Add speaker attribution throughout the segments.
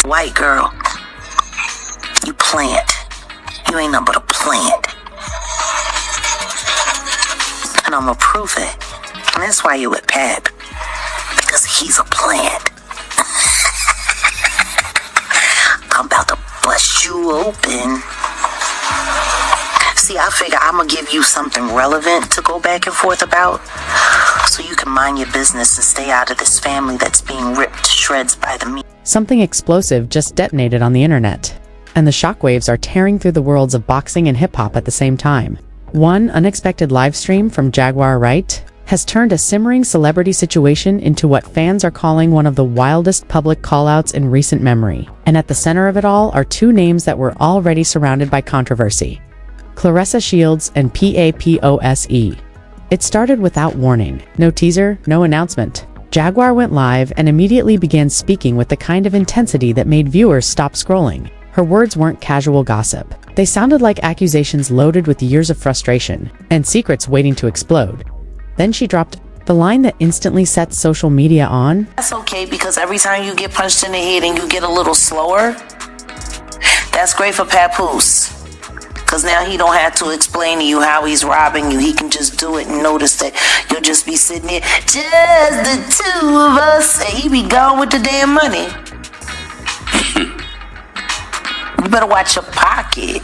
Speaker 1: White girl, you plant. You ain't nothing but a plant. And I'm gonna prove it. And that's why you with Pap. Because he's a plant. I'm about to bust you open. See, I figure I'm gonna give you something relevant to go back and forth about, so you can mind your business and stay out of this family that's being ripped to shreds by the media.
Speaker 2: Something explosive just detonated on the internet, and the shockwaves are tearing through the worlds of boxing and hip-hop at the same time. One unexpected live stream from Jaguar Wright has turned a simmering celebrity situation into what fans are calling one of the wildest public callouts in recent memory. And at the center of it all are two names that were already surrounded by controversy: Claressa Shields and Papoose. It started without warning. No teaser, no announcement. Jaguar went live and immediately began speaking with the kind of intensity that made viewers stop scrolling. Her words weren't casual gossip. They sounded like accusations loaded with years of frustration and secrets waiting to explode. Then she dropped the line that instantly sets social media on.
Speaker 1: That's okay, because every time you get punched in the head and you get a little slower, that's great for Papoose. Because now he don't have to explain to you how he's robbing you. He can just do it and notice that you'll just be sitting there, just the two of us, and he be gone with the damn money. You better watch your pocket.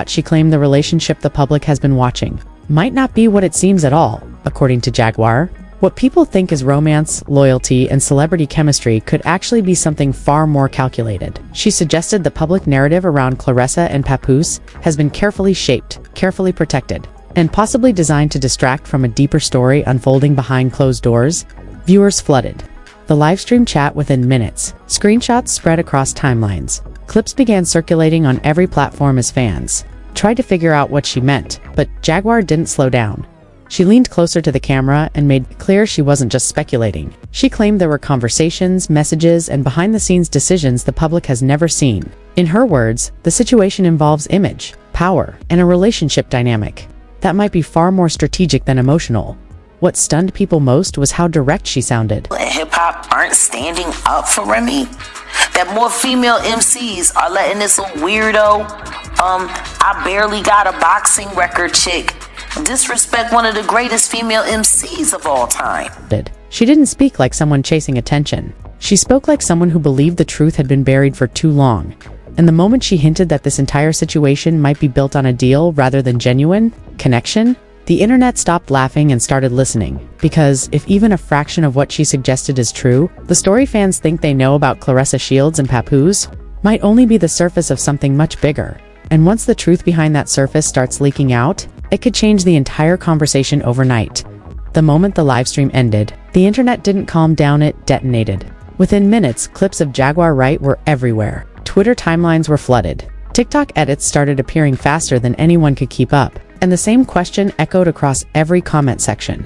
Speaker 2: She claimed the relationship the public has been watching might not be what it seems at all, according to Jaguar. What people think is romance, loyalty, and celebrity chemistry could actually be something far more calculated. She suggested the public narrative around Claressa and Papoose has been carefully shaped, carefully protected, and possibly designed to distract from a deeper story unfolding behind closed doors. Viewers flooded the livestream chat within minutes. Screenshots spread across timelines. Clips began circulating on every platform as fans tried to figure out what she meant, but Jaguar didn't slow down. She leaned closer to the camera and made clear she wasn't just speculating. She claimed there were conversations, messages, and behind-the-scenes decisions the public has never seen. In her words, the situation involves image, power, and a relationship dynamic that might be far more strategic than emotional. What stunned people most was how direct she sounded.
Speaker 1: Hip-hop aren't standing up for Remy. That more female MCs are letting this little weirdo, I barely got a boxing record chick, disrespect one of the greatest female MCs of all time.
Speaker 2: She didn't speak like someone chasing attention. She spoke like someone who believed the truth had been buried for too long. And the moment she hinted that this entire situation might be built on a deal rather than genuine connection, the internet stopped laughing and started listening. Because if even a fraction of what she suggested is true, the story fans think they know about Claressa Shields and Papoose might only be the surface of something much bigger. And once the truth behind that surface starts leaking out, it could change the entire conversation overnight. The moment the livestream ended, the internet didn't calm down, it detonated. Within minutes, clips of Jaguar Wright were everywhere. Twitter timelines were flooded. TikTok edits started appearing faster than anyone could keep up. And the same question echoed across every comment section.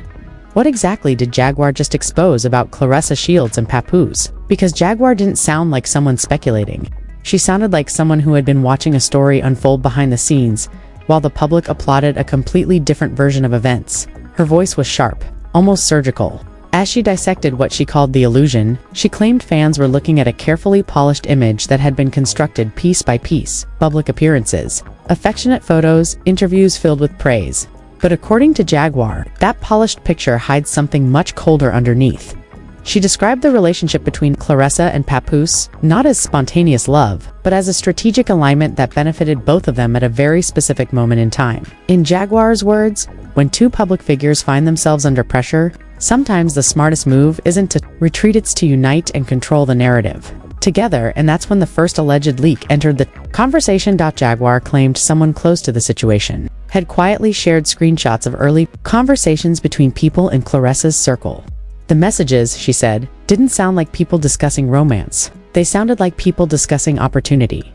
Speaker 2: What exactly did Jaguar just expose about Claressa Shields and Papoose? Because Jaguar didn't sound like someone speculating. She sounded like someone who had been watching a story unfold behind the scenes, while the public applauded a completely different version of events. Her voice was sharp, almost surgical. As she dissected what she called the illusion, she claimed fans were looking at a carefully polished image that had been constructed piece by piece: public appearances, affectionate photos, interviews filled with praise. But according to Jaguar, that polished picture hides something much colder underneath. She described the relationship between Claressa and Papoose not as spontaneous love, but as a strategic alignment that benefited both of them at a very specific moment in time. In Jaguar's words, when two public figures find themselves under pressure, sometimes the smartest move isn't to retreat, it's to unite and control the narrative together, and that's when the first alleged leak entered the conversation. Jaguar claimed someone close to the situation had quietly shared screenshots of early conversations between people in Claressa's circle. The messages, she said, didn't sound like people discussing romance. They sounded like people discussing opportunity.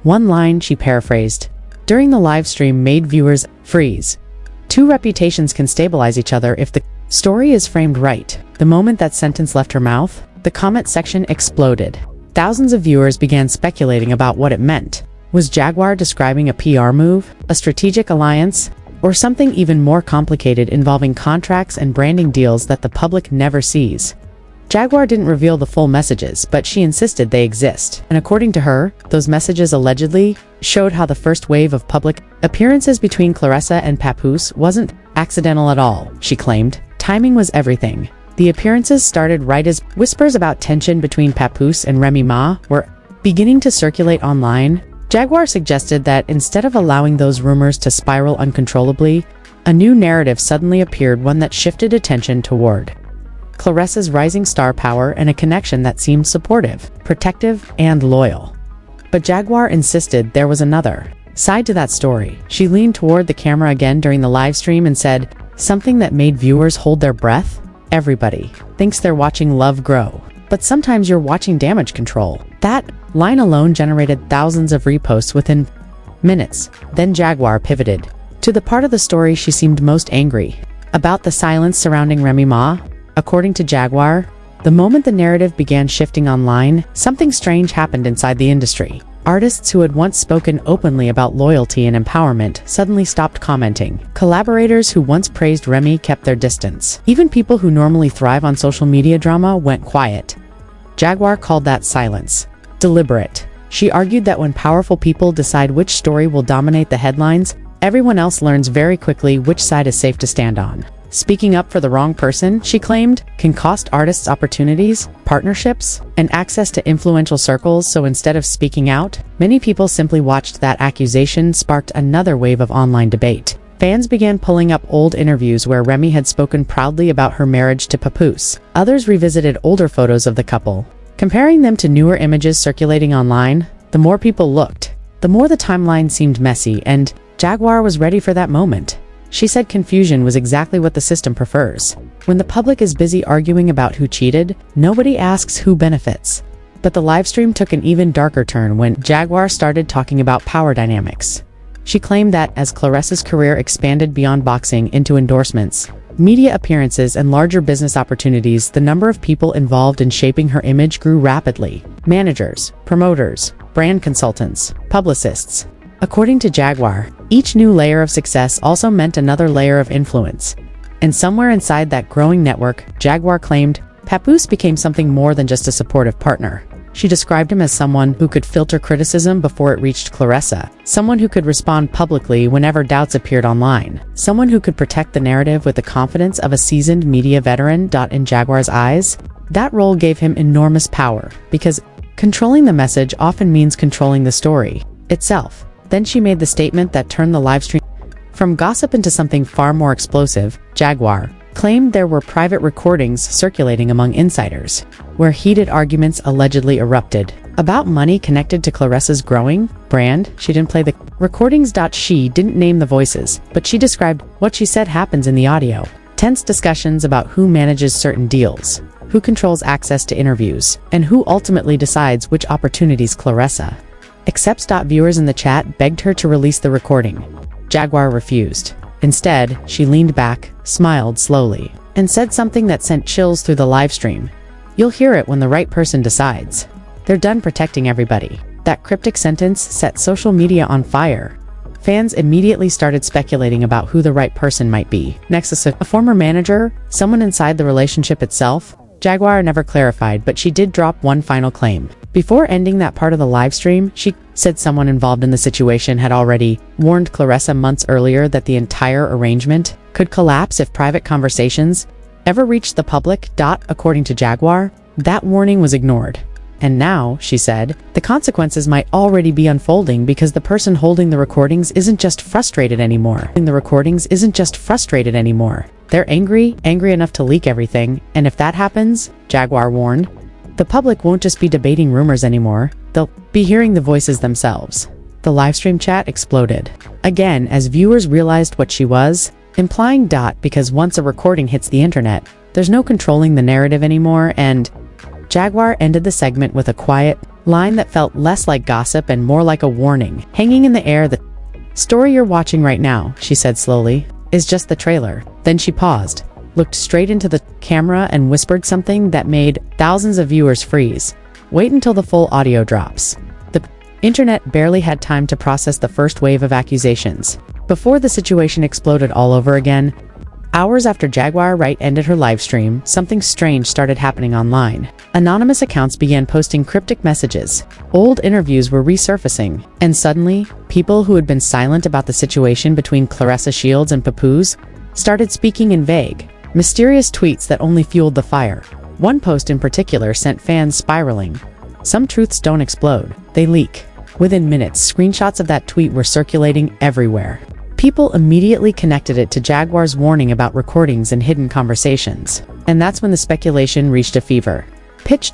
Speaker 2: One line she paraphrased during the live stream made viewers freeze. Two reputations can stabilize each other if the story is framed right. The moment that sentence left her mouth, the comment section exploded. Thousands of viewers began speculating about what it meant. Was Jaguar describing a PR move, a strategic alliance, or something even more complicated involving contracts and branding deals that the public never sees? Jaguar didn't reveal the full messages, but she insisted they exist. And according to her, those messages allegedly showed how the first wave of public appearances between Claressa and Papoose wasn't accidental at all, she claimed. Timing was everything. The appearances started right as whispers about tension between Papoose and Remy Ma were beginning to circulate online. Jaguar suggested that instead of allowing those rumors to spiral uncontrollably, a new narrative suddenly appeared, one that shifted attention toward Claressa's rising star power and a connection that seemed supportive, protective, and loyal. But Jaguar insisted there was another side to that story. She leaned toward the camera again during the live stream and said something that made viewers hold their breath. Everybody thinks they're watching love grow, but sometimes you're watching damage control. That line alone generated thousands of reposts within minutes. Then Jaguar pivoted to the part of the story she seemed most angry about: the silence surrounding Remy Ma. According to Jaguar, the moment the narrative began shifting online, something strange happened inside the industry. Artists who had once spoken openly about loyalty and empowerment suddenly stopped commenting. Collaborators who once praised Remy kept their distance. Even people who normally thrive on social media drama went quiet. Jaguar called that silence deliberate. She argued that when powerful people decide which story will dominate the headlines, everyone else learns very quickly which side is safe to stand on. Speaking up for the wrong person, she claimed, can cost artists opportunities, partnerships, and access to influential circles. So instead of speaking out, many people simply watched. That accusation sparked another wave of online debate. Fans began pulling up old interviews where Remy had spoken proudly about her marriage to Papoose. Others revisited older photos of the couple, comparing them to newer images circulating online. The more people looked, the more the timeline seemed messy, and Jaguar was ready for that moment. She said confusion was exactly what the system prefers. When the public is busy arguing about who cheated, nobody asks who benefits. But the livestream took an even darker turn when Jaguar started talking about power dynamics. She claimed that as Claressa's career expanded beyond boxing into endorsements, media appearances, and larger business opportunities, the number of people involved in shaping her image grew rapidly. Managers, promoters, brand consultants, publicists. According to Jaguar, each new layer of success also meant another layer of influence. And somewhere inside that growing network, Jaguar claimed, Papoose became something more than just a supportive partner. She described him as someone who could filter criticism before it reached Claressa, someone who could respond publicly whenever doubts appeared online, someone who could protect the narrative with the confidence of a seasoned media veteran. In Jaguar's eyes, that role gave him enormous power, because controlling the message often means controlling the story itself. Then she made the statement that turned the livestream from gossip into something far more explosive. Jaguar claimed there were private recordings circulating among insiders, where heated arguments allegedly erupted about money connected to Claressa's growing brand. She didn't play the recordings. She didn't name the voices, but she described what she said happens in the audio. Tense discussions about who manages certain deals, who controls access to interviews, and who ultimately decides which opportunities Claressa accepts. Viewers in the chat begged her to release the recording. Jaguar refused. Instead, she leaned back, smiled slowly, and said something that sent chills through the live stream. You'll hear it when the right person decides. They're done protecting everybody. That cryptic sentence set social media on fire. Fans immediately started speculating about who the right person might be. Next, a former manager, someone inside the relationship itself. Jaguar never clarified, but she did drop one final claim. Before ending that part of the live stream, she said someone involved in the situation had already warned Claressa months earlier that the entire arrangement could collapse if private conversations ever reached the public. According to Jaguar, that warning was ignored. And now, she said, the consequences might already be unfolding because the person holding the recordings isn't just frustrated anymore. They're angry enough to leak everything, and if that happens, Jaguar warned, the public won't just be debating rumors anymore, they'll be hearing the voices themselves. The livestream chat exploded again as viewers realized what she was implying. Because once a recording hits the internet, there's no controlling the narrative anymore. And Jaguar ended the segment with a quiet line that felt less like gossip and more like a warning hanging in the air. The story you're watching right now, she said slowly, is just the trailer. Then she paused, looked straight into the camera, and whispered something that made thousands of viewers freeze. Wait until the full audio drops. The internet barely had time to process the first wave of accusations before the situation exploded all over again. Hours after Jaguar Wright ended her livestream, something strange started happening online. Anonymous accounts began posting cryptic messages. Old interviews were resurfacing, and suddenly, people who had been silent about the situation between Claressa Shields and Papoose started speaking in vague, mysterious tweets that only fueled the fire. One post in particular sent fans spiraling. Some truths don't explode, they leak. Within minutes, screenshots of that tweet were circulating everywhere. People immediately connected it to Jaguar's warning about recordings and hidden conversations. And that's when the speculation reached a fever pitch.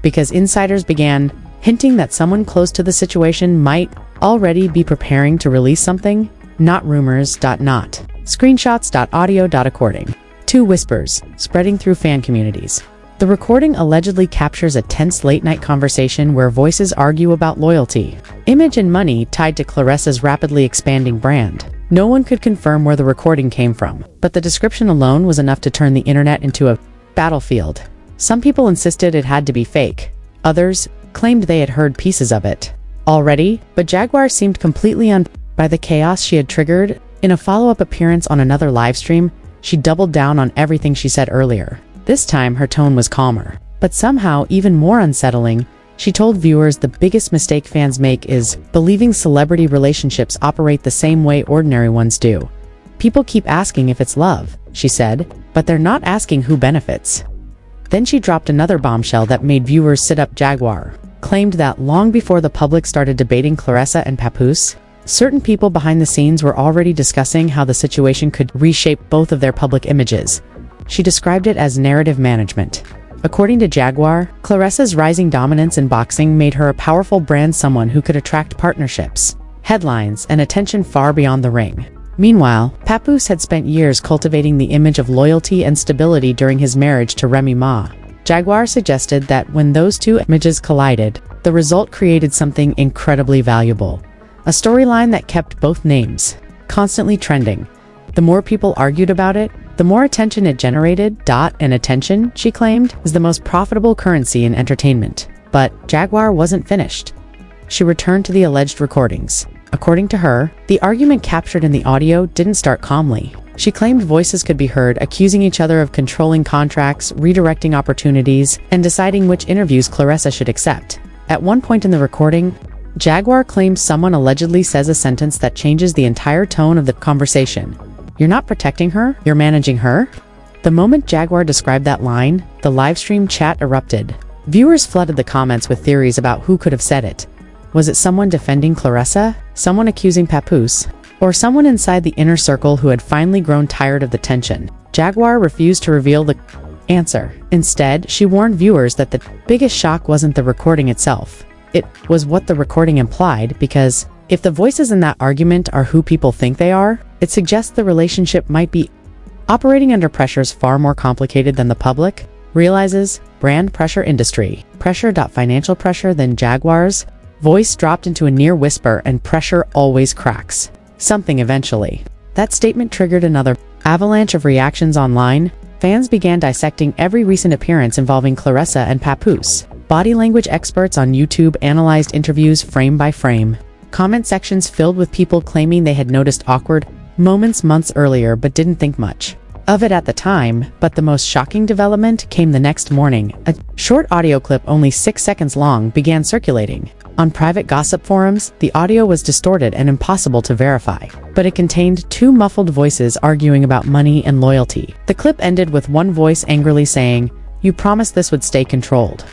Speaker 2: Because insiders began hinting that someone close to the situation might already be preparing to release something. Not rumors. Not screenshots. Audio. According to whispers spreading through fan communities. The recording allegedly captures a tense late-night conversation where voices argue about loyalty, image and money tied to Claressa's rapidly expanding brand. No one could confirm where the recording came from, but the description alone was enough to turn the internet into a battlefield. Some people insisted it had to be fake. Others claimed they had heard pieces of it already, but Jaguar seemed completely unfazed by the chaos she had triggered. In a follow-up appearance on another livestream, she doubled down on everything she said earlier. This time, her tone was calmer. But somehow, even more unsettling, she told viewers the biggest mistake fans make is believing celebrity relationships operate the same way ordinary ones do. People keep asking if it's love, she said, but they're not asking who benefits. Then she dropped another bombshell that made viewers sit up. Jaguar claimed that long before the public started debating Claressa and Papoose, certain people behind the scenes were already discussing how the situation could reshape both of their public images. She described it as narrative management. According to Jaguar, Claressa's rising dominance in boxing made her a powerful brand, someone who could attract partnerships, headlines, and attention far beyond the ring. Meanwhile, Papoose had spent years cultivating the image of loyalty and stability during his marriage to Remy Ma. Jaguar suggested that when those two images collided, the result created something incredibly valuable. A storyline that kept both names constantly trending. The more people argued about it, the more attention it generated. And attention, she claimed, is the most profitable currency in entertainment. But Jaguar wasn't finished. She returned to the alleged recordings. According to her, the argument captured in the audio didn't start calmly. She claimed voices could be heard accusing each other of controlling contracts, redirecting opportunities, and deciding which interviews Claressa should accept. At one point in the recording, Jaguar claims someone allegedly says a sentence that changes the entire tone of the conversation. "You're not protecting her, you're managing her?" The moment Jaguar described that line, the livestream chat erupted. Viewers flooded the comments with theories about who could have said it. Was it someone defending Claressa, someone accusing Papoose, or someone inside the inner circle who had finally grown tired of the tension? Jaguar refused to reveal the answer. Instead, she warned viewers that the biggest shock wasn't the recording itself. It was what the recording implied, because if the voices in that argument are who people think they are, it suggests the relationship might be operating under pressures far more complicated than the public realizes. Brand pressure, industry pressure. Financial pressure. Then Jaguar's voice dropped into a near whisper, and pressure always cracks something eventually. That statement triggered another avalanche of reactions online. Fans began dissecting every recent appearance involving Claressa and Papoose. Body language experts on YouTube analyzed interviews frame by frame. Comment sections filled with people claiming they had noticed awkward moments months earlier but didn't think much of it at the time. But the most shocking development came the next morning. A short audio clip only 6 seconds long began circulating. On private gossip forums, the audio was distorted and impossible to verify, but it contained two muffled voices arguing about money and loyalty. The clip ended with one voice angrily saying, "You promised this would stay controlled."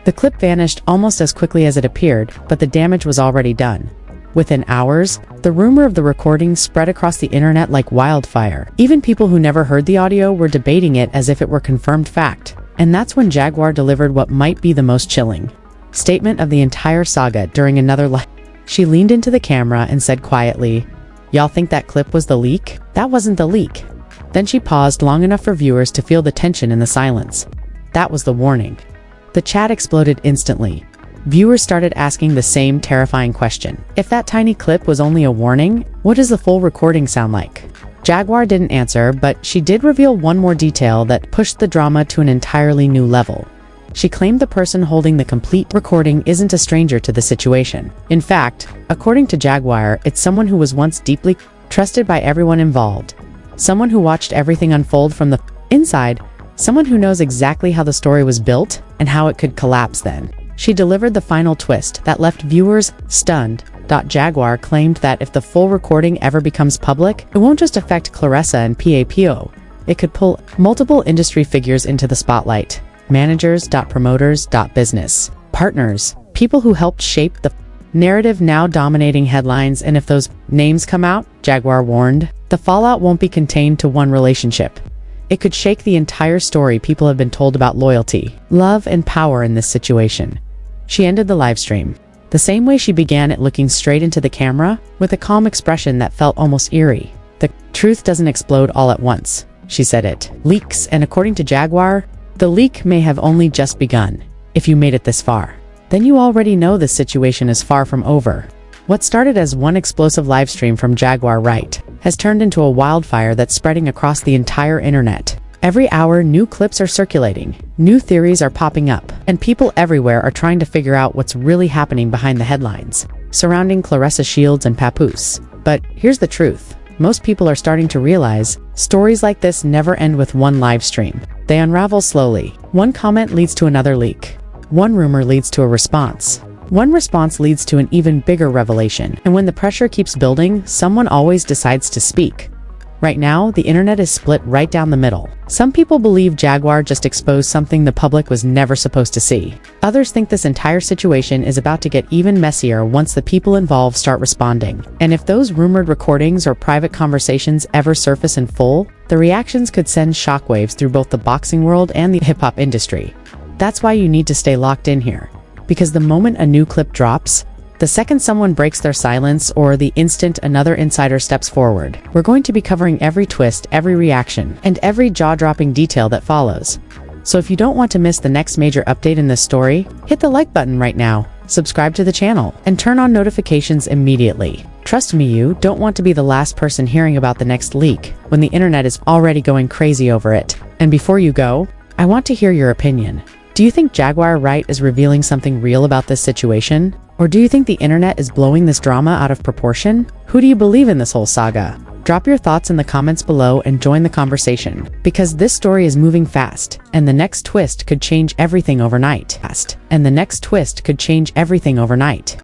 Speaker 2: The clip vanished almost as quickly as it appeared, but the damage was already done. Within hours, the rumor of the recording spread across the internet like wildfire. Even people who never heard the audio were debating it as if it were confirmed fact. And that's when Jaguar delivered what might be the most chilling statement of the entire saga during another live. She leaned into the camera and said quietly, "Y'all think that clip was the leak? That wasn't the leak." Then she paused long enough for viewers to feel the tension in the silence. That was the warning. The chat exploded instantly. Viewers started asking the same terrifying question. If that tiny clip was only a warning, what does the full recording sound like? Jaguar didn't answer, but she did reveal one more detail that pushed the drama to an entirely new level. She claimed the person holding the complete recording isn't a stranger to the situation. In fact, according to Jaguar, it's someone who was once deeply trusted by everyone involved. someone who watched everything unfold from the inside, someone who knows exactly how the story was built and how it could collapse then. She delivered the final twist that left viewers stunned. Jaguar claimed that if the full recording ever becomes public, it won't just affect Claressa and Papoose. It could pull multiple industry figures into the spotlight. Managers, promoters, business partners, people who helped shape the narrative now dominating headlines, and if those names come out, Jaguar warned, the fallout won't be contained to one relationship. It could shake the entire story people have been told about loyalty, love, and power in this situation. She ended the live stream the same way she began it, looking straight into the camera, with a calm expression that felt almost eerie. The truth doesn't explode all at once, she said. It leaks, and according to Jaguar, the leak may have only just begun. If you made it this far, then you already know this situation is far from over. What started as one explosive live stream from Jaguar Wright has turned into a wildfire that's spreading across the entire internet. Every hour, new clips are circulating, new theories are popping up, and people everywhere are trying to figure out what's really happening behind the headlines surrounding Claressa Shields and Papoose. But here's the truth. Most people are starting to realize stories like this never end with one live stream. They unravel slowly. One comment leads to another leak. One rumor leads to a response. One response leads to an even bigger revelation. And when the pressure keeps building, someone always decides to speak. Right now, the internet is split right down the middle. Some people believe Jaguar just exposed something the public was never supposed to see. Others think this entire situation is about to get even messier once the people involved start responding. And if those rumored recordings or private conversations ever surface in full, the reactions could send shockwaves through both the boxing world and the hip-hop industry. That's why you need to stay locked in here. Because the moment a new clip drops, the second someone breaks their silence, or the instant another insider steps forward, we're going to be covering every twist, every reaction, and every jaw-dropping detail that follows. So if you don't want to miss the next major update in this story, hit the like button right now, subscribe to the channel, and turn on notifications immediately. Trust me, you don't want to be the last person hearing about the next leak when the internet is already going crazy over it. And before you go, I want to hear your opinion. Do you think Jaguar Wright is revealing something real about this situation? Or do you think the internet is blowing this drama out of proportion? Who do you believe in this whole saga? Drop your thoughts in the comments below and join the conversation, because this story is moving fast, and the next twist could change everything overnight.